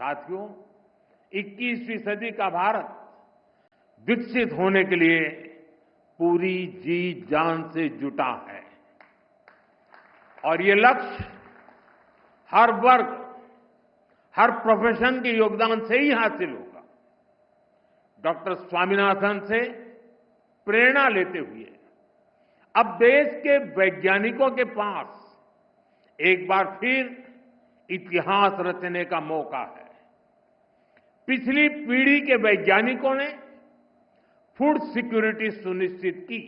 साथियों, 21वीं सदी का भारत विकसित होने के लिए पूरी जी जान से जुटा है और ये लक्ष्य हर वर्ग, हर प्रोफेशन के योगदान से ही हासिल होगा। डॉक्टर स्वामीनाथन से प्रेरणा लेते हुए अब देश के वैज्ञानिकों के पास एक बार फिर इतिहास रचने का मौका है। पिछली पीढ़ी के वैज्ञानिकों ने फूड सिक्योरिटी सुनिश्चित की।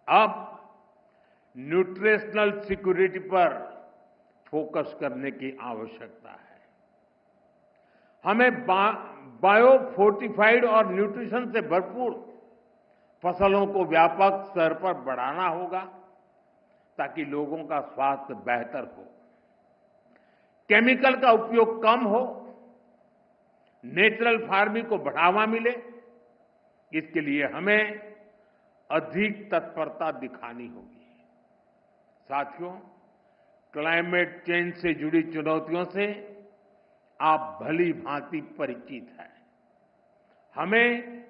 अब न्यूट्रिशनल सिक्योरिटी पर फोकस करने की आवश्यकता है। हमें बायो फोर्टिफाइड और न्यूट्रिशन से भरपूर फसलों को व्यापक स्तर पर बढ़ाना होगा ताकि लोगों का स्वास्थ्य बेहतर हो, केमिकल का उपयोग कम हो, नेचुरल फार्मिंग को बढ़ावा मिले। इसके लिए हमें अधिक तत्परता दिखानी होगी। साथियों, क्लाइमेट चेंज से जुड़ी चुनौतियों से आप भली भांति परिचित हैं। हमें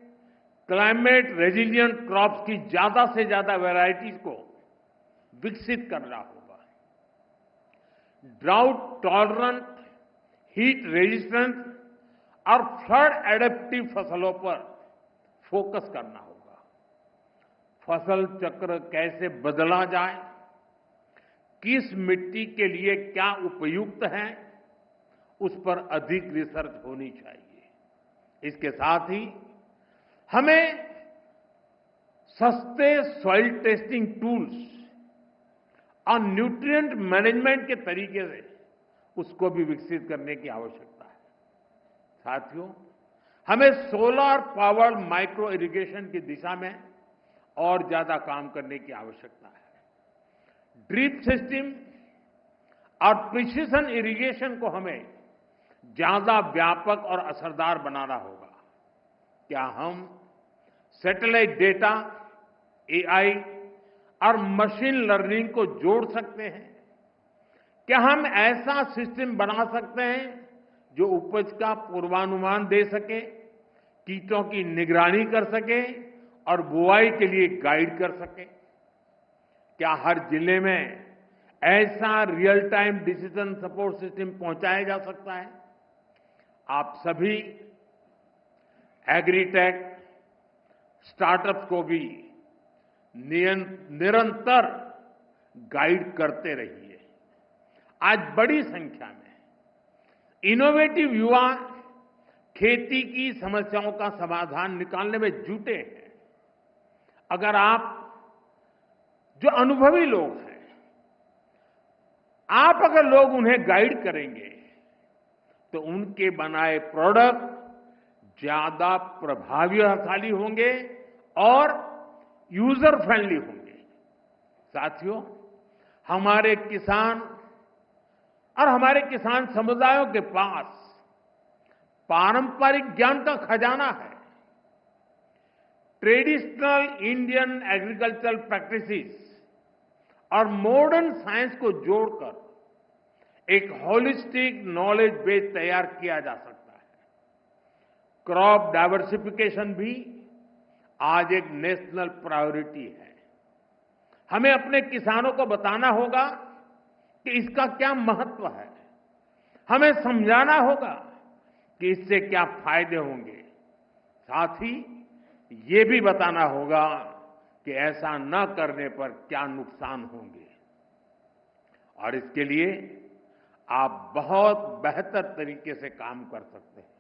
क्लाइमेट रेजिलिएंट क्रॉप्स की ज्यादा से ज्यादा वैरायटीज को विकसित करना होगा। ड्राउट टॉलरेंट, हीट रेजिस्टेंट और फ्लड एडेप्टिव फसलों पर फोकस करना होगा। फसल चक्र कैसे बदला जाए, किस मिट्टी के लिए क्या उपयुक्त है, उस पर अधिक रिसर्च होनी चाहिए। इसके साथ ही हमें सस्ते सॉइल टेस्टिंग टूल्स और न्यूट्रिएंट मैनेजमेंट के तरीके से उसको भी विकसित करने की आवश्यकता है। साथियों, हमें सोलर पावर्ड माइक्रो इरिगेशन की दिशा में और ज्यादा काम करने की आवश्यकता है। ड्रिप सिस्टम और प्रिसिशन इरिगेशन को हमें ज्यादा व्यापक और असरदार बनाना होगा। क्या हम सैटेलाइट डेटा, एआई और मशीन लर्निंग को जोड़ सकते हैं? क्या हम ऐसा सिस्टम बना सकते हैं जो उपज का पूर्वानुमान दे सके, कीटों की निगरानी कर सके और बुआई के लिए गाइड कर सके? क्या हर जिले में ऐसा real time decision support system पहुंचाया जा सकता है? आप सभी एग्रीटेक स्टार्टअप्स को भी निरंतर गाइड करते रहिए। आज बड़ी संख्या में इनोवेटिव युवा खेती की समस्याओं का समाधान निकालने में जुटे हैं। अगर आप जो अनुभवी लोग हैं, आप अगर लोग उन्हें गाइड करेंगे तो उनके बनाए प्रोडक्ट ज्यादा प्रभावशाली होंगे और यूजर फ्रेंडली होंगे। साथियों, हमारे किसान और हमारे किसान समुदायों के पास पारंपरिक ज्ञान का खजाना है। ट्रेडिशनल इंडियन एग्रीकल्चरल प्रैक्टिसेस और मॉडर्न साइंस को जोड़कर एक होलिस्टिक नॉलेज बेस तैयार किया जा सकता है। क्रॉप डाइवर्सिफिकेशन भी आज एक नेशनल प्रायोरिटी है। हमें अपने किसानों को बताना होगा कि इसका क्या महत्व है। हमें समझाना होगा कि इससे क्या फायदे होंगे। साथ ही ये भी बताना होगा कि ऐसा न करने पर क्या नुकसान होंगे। और इसके लिए आप बहुत बेहतर तरीके से काम कर सकते हैं।